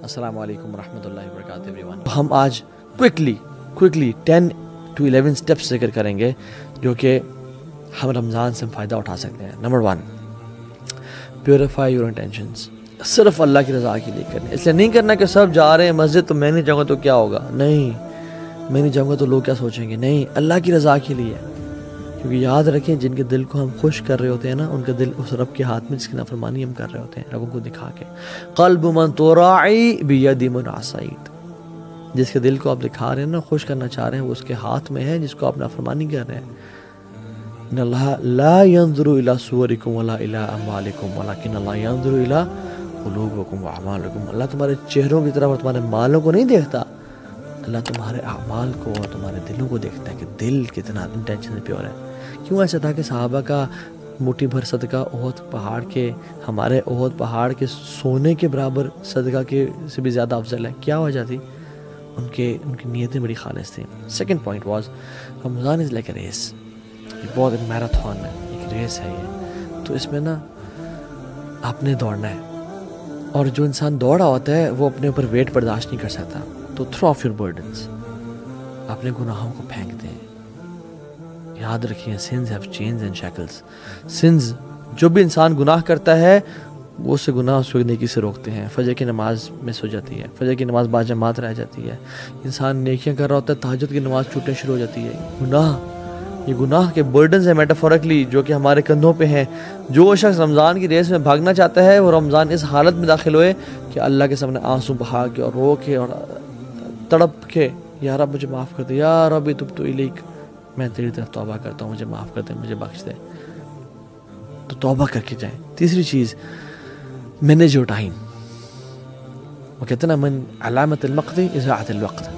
السلام علیکم ورحمۃ اللہ وبرکاتہ ایوریون. ہم آج کوئکلی 10 to 11 سٹیپس ذکر کریں گے جو کہ ہم رمضان سے فائدہ اٹھا سکتے ہیں. Number 1, purify your intentions. صرف اللہ کی رضا کے لیے کرنا. اس لیے نہیں کرنا کہ سب جا رہے ہیں مسجد تو میں نہیں جاؤں گا تو کیا ہوگا. نہیں, میں نہیں جاؤں گا تو لوگ کیا سوچیں گے. نہیں, اللہ کی رضا کے لیے. کیونکہ یاد رکھیں جن کے دل کو ہم خوش کر رہے ہوتے ہیں نا, ان کا دل اس رب کے ہاتھ میں جس کی نافرمانی ہم کر رہے ہوتے ہیں لوگوں کو دکھا کے. قلب من تراعی بید من عصیت. جس کے دل کو آپ دکھا رہے ہیں نا, خوش کرنا چاہ رہے ہیں, وہ اس کے ہاتھ میں ہے جس کو آپ نافرمانی کر رہے ہیں. ان اللہ لا ينظر الى صورکم ولا الى اموالکم ولکن اللہ ينظر الى قلوبکم واعمالکم. اللہ تمہارے چہروں کی طرف اور تمہارے مالوں کو نہیں دیکھتا, اللہ تمہارے اعمال کو اور تمہارے دلوں کو دیکھتا ہے کہ دل کتنا انٹینشن سے پیور ہے. کیوں ایسا تھا کہ صحابہ کا مٹھی بھر صدقہ احد پہاڑ کے, ہمارے احد پہاڑ کے سونے کے برابر صدقہ کے سے بھی زیادہ افضل ہے. کیا وجہ تھی؟ ان کی نیتیں بڑی خالص تھیں. Second point was Ramzan is like a race. یہ بہت ایک میراتھن ہے, ایک ریس ہے یہ. تو اس میں نا آپ نے دوڑنا ہے, اور جو انسان دوڑا ہوتا ہے وہ اپنے اوپر ویٹ برداشت نہیں کر سکتا. تو تھرو آف یور برڈنس, اپنے گناہوں کو پھینک دیں. یاد رکھیں sins have chains and shackles. Sins, جو بھی انسان گناہ کرتا ہے وہ اس سے گناہ اس کو نیکی سے روکتے ہیں. فجر کی نماز مس ہو جاتی ہے, فجر کی نماز باجماعت رہ جاتی ہے. انسان نیکیاں کر رہا ہوتا ہے, تہجد کی نماز چھوٹنے شروع ہو جاتی ہے. یہ گناہ کے برڈنز ہیں میٹافورکلی جو کہ ہمارے کندھوں پہ ہیں. جو شخص رمضان کی ریس میں بھاگنا چاہتا ہے وہ رمضان اس حالت میں داخل ہوئے کہ اللہ کے سامنے آنسو بہا کے اور رو کے اور تڑپ کے, یا رب مجھے معاف کر دے, یا رب تبت الیک, میں تیری طرف توبہ کرتا ہوں, مجھے معاف کر دے, مجھے بخش دے. تو توبہ کر کے جائیں. تیسری چیز, مینیج یور ٹائم. وہ کہتے ہیں نا من علامت المقت اضاعت الوقت.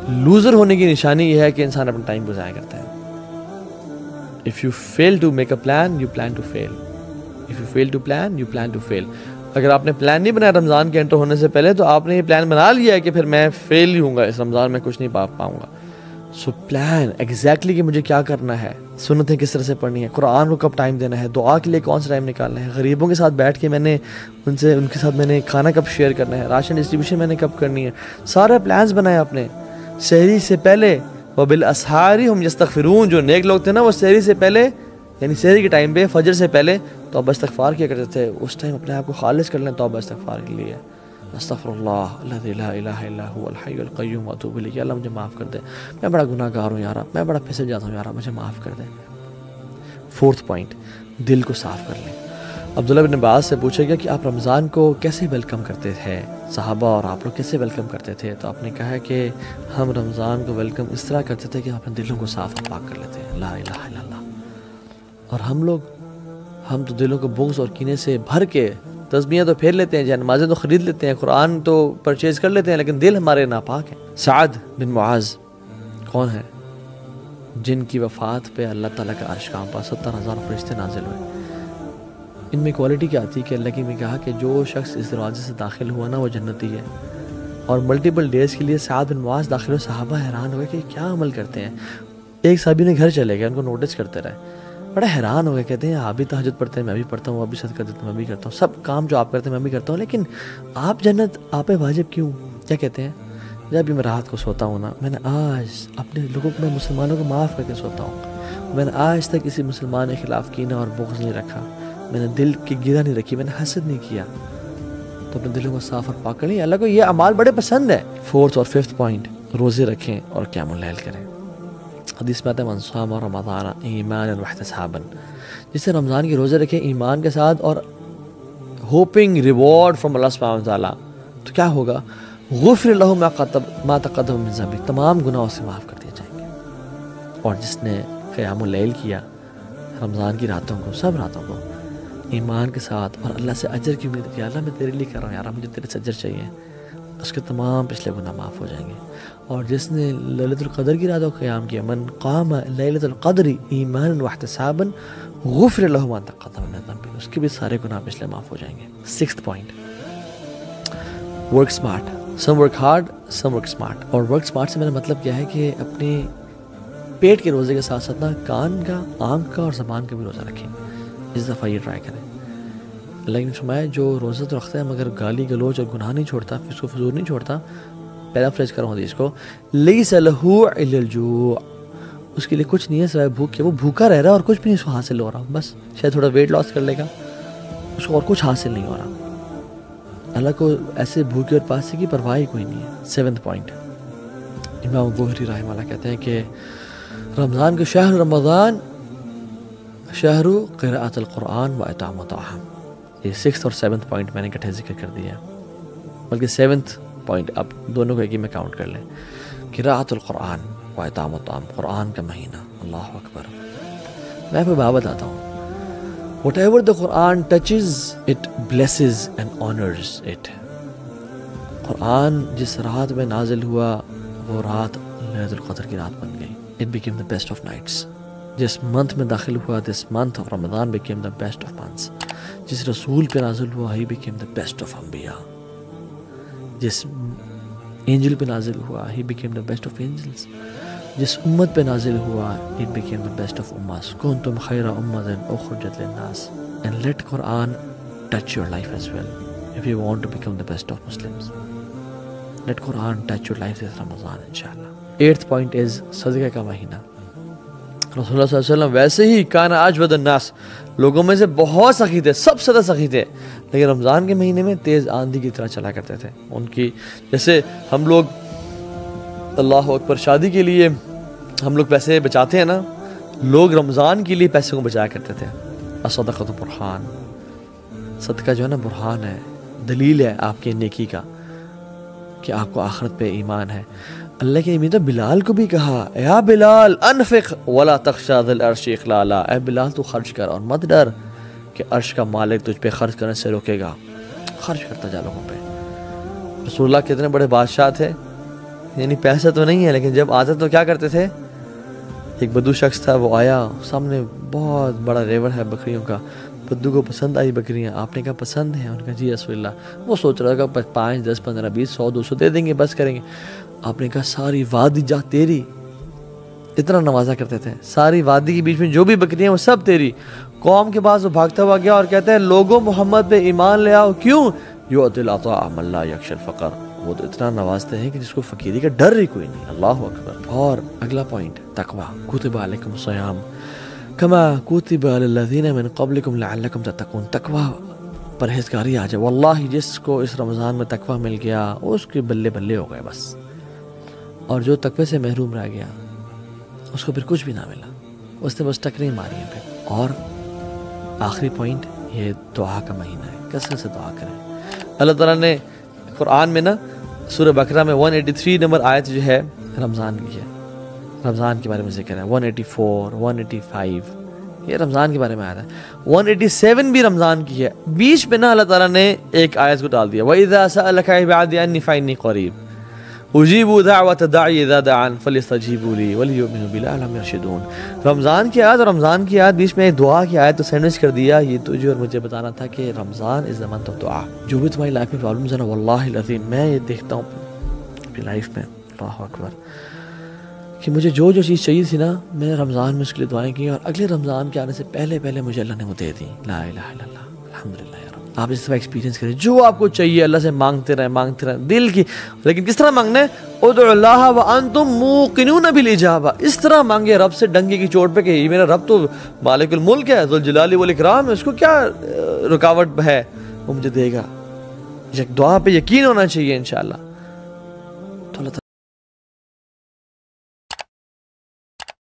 لوزر ہونے کی نشانی یہ ہے کہ انسان اپنا ٹائم کو ضائع کرتا ہے. If you fail to make a plan, you plan to fail. If you fail to plan, you plan to fail. اگر آپ نے پلان نہیں بنایا رمضان کے انٹر ہونے سے پہلے تو آپ نے یہ پلان بنا لیا ہے کہ پھر میں فیل ہی ہوں گا, اس رمضان میں کچھ نہیں پاؤں گا. سو پلان ایگزیکٹلی کہ مجھے کیا کرنا ہے, سنتیں کس طرح سے پڑھنی ہے, قرآن کو کب ٹائم دینا ہے, دعا کے لیے کون سا ٹائم نکالنا ہے, غریبوں کے ساتھ بیٹھ کے میں نے ان کے ساتھ میں نے کھانا کب شیئر کرنا ہے, راشن ڈسٹریبیوشن میں نے کب کرنی ہے. سارے پلانز بنائے آپ نے. سحری سے پہلے وبالاسحار هم یستغفرون, جو نیک لوگ تھے نا وہ سحری سے پہلے یعنی سحری کے ٹائم پہ فجر سے پہلے توبہ استغفار کیا کرتے تھے. اس ٹائم اپنے آپ کو خالص کر لیں توبہ استغفار کے لیے. استغفر اللہ الذی لا الہ الا هو الحی القیوم واتوب الیہ. اللہ مجھے معاف کر دے, میں بڑا گناہ گار ہوں یار, میں بڑا پھسل جاتا ہوں یار, مجھے معاف کر دے. فورتھ پوائنٹ, دل کو صاف کر لیں. عبداللہ بن عباس سے پوچھا گیا کہ آپ رمضان کو کیسے ویلکم کرتے تھے, صحابہ اور آپ لوگ کیسے ویلکم کرتے تھے؟ تو آپ نے کہا کہ ہم رمضان کو ویلکم اس طرح کرتے تھے کہ اپنے دلوں کو صاف اور پاک کر لیتے ہیں, لا الہ الا اللہ. اور ہم تو دلوں کو بغض اور کینے سے بھر کے تسبیحیں تو پھیر لیتے ہیں, جہاں نمازیں تو خرید لیتے ہیں, قرآن تو پرچیز کر لیتے ہیں, لیکن دل ہمارے ناپاک ہیں. سعد بن معاذ کون ہے؟ جن کی وفات پہ اللہ تعالیٰ کا عرش کانپا, 70,000 فرشتے نازل ہوئے. ان میں کوالٹی کیا تھی کہ اللہ کی نے کہا کہ جو شخص اس دروازے سے داخل ہوا نا وہ جنتی ہے. اور ملٹیپل ڈیز کے لیے سعد بن معاذ داخل ہوئے. صحابہ حیران ہوئے کہ کیا عمل کرتے ہیں. ایک صحابی نے گھر چلے گئے, ان کو نوٹس کرتے رہے, بڑا حیران ہو گئے. کہتے ہیں آپ بھی تہجد پڑھتے ہیں, میں بھی پڑھتا ہوں, آپ بھی صدقہ دیتے ہیں, میں بھی کرتا ہوں, سب کام جو آپ کرتے ہیں میں بھی کرتا ہوں, لیکن آپ جنت آپ واجب کیوں؟ کیا کہتے ہیں, جب بھی میں رات کو سوتا ہوں نا, میں نے آج اپنے لوگوں کو, میں مسلمانوں کو معاف کر کے سوتا ہوں. میں نے آج تک کسی مسلمان کے خلاف کینہ اور بغض نہیں رکھا, میں نے دل کی گرہ نہیں رکھی, میں نے حسد نہیں کیا. تو اپنے دلوں کو صاف اور پاک کر لیں. اللہ کو یہ اعمال بڑے پسند ہے. فورتھ اور ففتھ پوائنٹ, روزے رکھیں اور قیام اللیل کریں. حدیث میں آتا ہے من صام رمضان ایمانا واحتسابا, جس سے رمضان کے روزے رکھیں ایمان کے ساتھ اور ہوپنگ ریوارڈ فرام اللہ سبحانہ وتعالی, تو کیا ہوگا؟ غفر لہ ما تقدم من ذنبہ, تمام گناہوں سے معاف کر دیے جائیں گے. اور جس نے قیام اللیل کیا رمضان کی راتوں کو, سب راتوں کو ایمان کے ساتھ اور اللہ سے اجر کی امید کی, اللہ میں تیرے لیے کر رہا ہوں یار, مجھے تیرے سے اجر چاہیے, اس کے تمام پچھلے گناہ معاف ہو جائیں گے. اور جس نے لیلۃ القدر کی راتوں کو قیام کیا, من قام لیلۃ القدر ایمانا واحتسابا غفر لہ ما تقدم من ذنبہ, اس کے بھی سارے گناہ پچھلے معاف ہو جائیں گے. Sixth point, work smart. Some work hard, some work smart. اور ورک اسمارٹ سے میرا مطلب کیا ہے کہ اپنے پیٹ کے روزے کے ساتھ ساتھ نا کان کا, آنکھ کا اور زبان کا بھی روزہ رکھیں. اس دفعہ یہ ٹرائی کریں. اللہ نے فرمایا جو روزہ تو رکھتا ہے مگر گالی گلوچ اور گناہ نہیں چھوڑتا، فسق و فجور نہیں چھوڑتا، پیرافریز کروں حدیث کو، لیس لہ الا الجوع، اس کے لیے کچھ نہیں ہے سوائے بھوک کے، وہ بھوکا رہ رہا ہے اور کچھ بھی نہیں اس کو حاصل ہو رہا، بس شاید تھوڑا ویٹ لاس کر لے گا، اس کو اور کچھ حاصل نہیں ہو رہا۔ اللہ کو ایسے بھوکے اور پیاسے کی پرواہ ہی کوئی نہیں ہے۔ 7th پوائنٹ، امام ظہری رحمہ اللہ کہتے ہیں کہ رمضان کے شہر رمضان شہر قراءۃ القرآن و اطعام الطعام، یہ 6th اور 7th پوائنٹ میں نے اکٹھے ذکر کر دیا ہے، بلکہ 7th پوائنٹ اب دونوں کو ایک ہی میں کاؤنٹ کر لیں، قراءۃ القرآن و اطعام الطعام، قرآن کا مہینہ، اللہ اکبر۔ میں پھر بات بتاتا ہوں، whatever the Quran touches it blesses and honors it۔ قرآن جس رات میں نازل ہوا وہ رات لیلۃ القدر کی رات بن گئی، it became the best of nights۔ جس منتھ میں داخل ہوا this month of Ramadan became the best of months۔ جس رسول پہ نازل ہوا he became the best of انبیاء۔ جس اینجل پہ نازل ہوا he became the best of angels۔ جس امت پہ نازل ہوا it became the best of ummahs۔ کنتم خیر امۃ اخرجت للناس۔ and let Quran touch your life as well if you want to become the best of Muslims۔ let Quran touch your life this Ramadan inshallah۔ 8th point is صدقہ کا مہینہ۔ رسول اللہ صلی اللہ علیہ وسلم ویسے ہی کان اجود الناس، لوگوں میں سے بہت سخی تھے، سب سے زیادہ سخی تھے، لیکن رمضان کے مہینے میں تیز آندھی کی طرح چلا کرتے تھے۔ ان کی جیسے ہم لوگ اللہ اکبر شادی کے لیے ہم لوگ پیسے بچاتے ہیں نا، لوگ رمضان کے لیے پیسے کو بچایا کرتے تھے۔ الصدقۃ برہان، صدقہ جو ہے نا برہان ہے، دلیل ہے آپ کے نیکی کا کہ آپ کو آخرت پہ ایمان ہے۔ اللہ کے نبی تو بلال کو بھی کہا یا بلال انفق ولا تخشى ذی العرش اخلالا، اے بلال تو خرچ کر اور مت ڈر کہ عرش کا مالک تجھ پہ خرچ کرنے سے روکے گا، خرچ کرتا جا لوگوں پہ۔ رسول اللہ کتنے بڑے بادشاہ تھے، یعنی پیسہ تو نہیں ہے لیکن جب آتے تو کیا کرتے تھے؟ ایک بدو شخص تھا، وہ آیا، سامنے بہت بڑا ریور ہے بکریوں کا، بدو کو پسند آئی بکریاں، آپ نے کہا پسند ہے؟ انہوں نے کہا جی رسول اللہ۔ وہ سوچ رہا کہ 5 10 15 20 100 200 دے دیں گے، بس کریں گے۔ آپ نے کہا ساری وادی جا تیری، اتنا نوازا کرتے تھے، ساری وادی کے بیچ میں جو بھی بکریاں وہ سب تیری۔ قوم کے پاس وہ بھاگتا ہوا گیا اور کہتے ہیں لوگوں محمد پہ ایمان لے آؤ، کیوں؟ یؤتی العطاء من لا یخشی الفقر، وہ تو اتنا نوازتے ہیں کہ جس کو فقیری کا ڈر ہی کوئی نہیں، اللہ اکبر۔ اور اگلا پوائنٹ تقوی، کتب علیکم الصیام کما کتب علی الذین من قبلکم لعلکم تتقون۔ تقوی پرہیزگاری آ جائے، واللہ جس کو اس رمضان میں تقوی مل گیا اس کے بلے بلے ہو گئے بس، اور جو تقوی سے محروم رہ گیا اس کو پھر کچھ بھی نہ ملا، اس نے بس ٹکریں ماری ہیں پھر۔ اور آخری پوائنٹ، یہ دعا کا مہینہ ہے، کثرت سے دعا کریں۔ اللہ تعالیٰ نے قرآن میں نا سورہ بقرہ میں 183 نمبر آیت جو ہے رمضان کی ہے، رمضان کے بارے میں ذکر ہے، 184 185 یہ رمضان کے بارے میں آیا ہے، 187 بھی رمضان کی ہے۔ بیچ میں نا اللہ تعالیٰ نے ایک آیت کو ڈال دیا، وَإِذَا سَأَلَكَ عِبَادِي عَنِّي فَإِنِّي قَرِيبٌ اجیبوا دعوت الداعی اذا دعان فلیستجیبوا لی ولیؤمنوا بی لعلہم یرشدون۔ رمضان کی آیت اور رمضان کی آیت بیچ میں ایک دعا کی آیت تو سینڈوچ کر دیا۔ یہ تجھے اور مجھے بتانا تھا کہ رمضان از the month of دعا۔ جو بھی تمہاری لائف میں پرابلمز ہیں نا، واللہ العظیم میں یہ دیکھتا ہوں اپنی لائف میں، اللہ اکبر، کہ مجھے جو چیز چاہیے تھی نا، میں نے رمضان میں اس کے لیے دعائیں کی اور اگلے رمضان کے آنے سے پہلے مجھے اللہ نے وہ دے دی۔ لا الہ الا اللہ، الحمدللہ۔ آپ اس طرح ایکسپیرینس کریں، جو آپ کو چاہیے اللہ سے مانگتے رہیں دل کی، لیکن کس طرح مانگنا ہے؟ ادعوا اللہ وانتم موقنون بالاجابہ، اس طرح مانگے رب سے ڈنگے کی چوٹ پہ کہ یہ میرا رب تو مالک الملک ہے، ذوالجلال والاکرام، اس کو کیا رکاوٹ ہے، وہ مجھے دے گا۔ دعا پہ یقین ہونا چاہیے انشاءاللہ۔